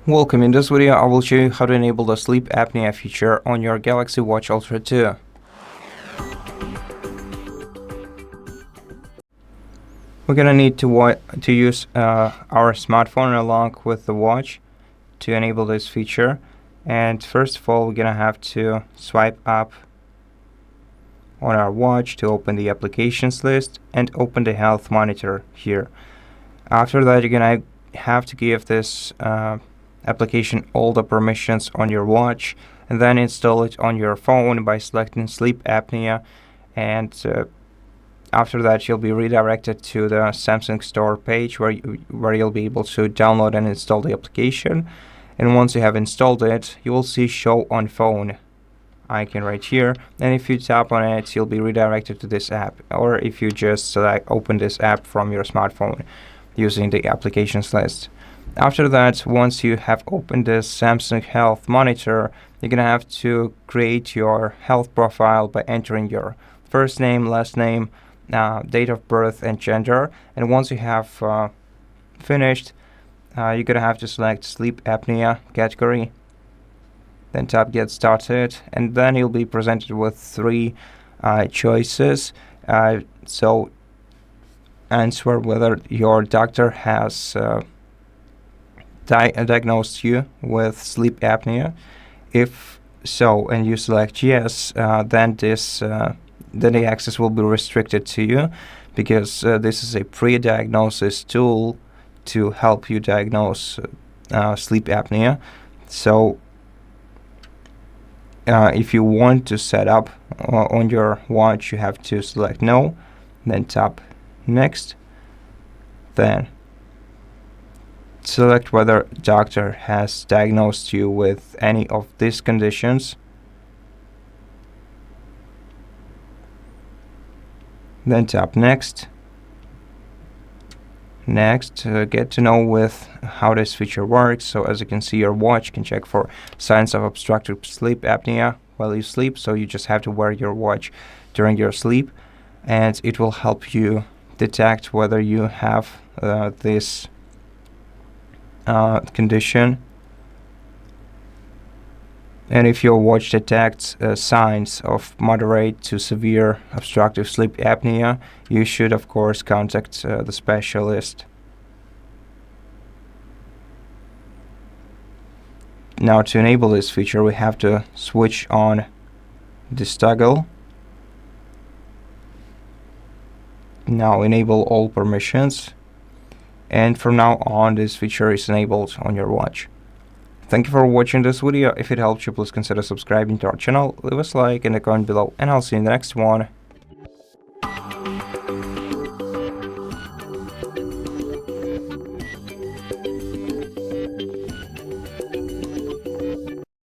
Welcome. In this video, I will show you how to enable the sleep apnea feature on your Galaxy Watch Ultra 2. We're gonna need to use our smartphone along with the watch to enable this feature. And first of all, we're gonna have to swipe up on our watch to open the applications list and open the health monitor here. After that, you're gonna have to give this application all the permissions on your watch and then install it on your phone by selecting Sleep Apnea, and after that you'll be redirected to the Samsung store page where you'll be able to download and install the application. And once you have installed it, you will see show on phone icon right here, and if you tap on it, you'll be redirected to this app, or if you just open this app from your smartphone using the applications list. After that, once you have opened this Samsung Health Monitor, you're gonna have to create your health profile by entering your first name, last name, date of birth, and gender. And once you have finished, you're gonna have to select Sleep Apnea category, then tap Get Started, and then you'll be presented with three choices. So answer whether your doctor has diagnosed you with sleep apnea. If so, and you select yes, then the access will be restricted to you, because this is a pre-diagnosis tool to help you diagnose sleep apnea. So if you want to set up on your watch, you have to select no, then tap next, then select whether doctor has diagnosed you with any of these conditions, then tap next. Get to know with how this feature works. So as you can see, your watch can check for signs of obstructive sleep apnea while you sleep, so you just have to wear your watch during your sleep, and it will help you detect whether you have this condition. And if your watch detects signs of moderate to severe obstructive sleep apnea, you should of course contact the specialist. Now, to enable this feature, we have to switch on this toggle. Now enable all permissions, and from now on this feature is enabled on your watch. Thank you for watching this video. If it helped you, please consider subscribing to our channel, leave us a like and a comment below, and I'll see you in the next one.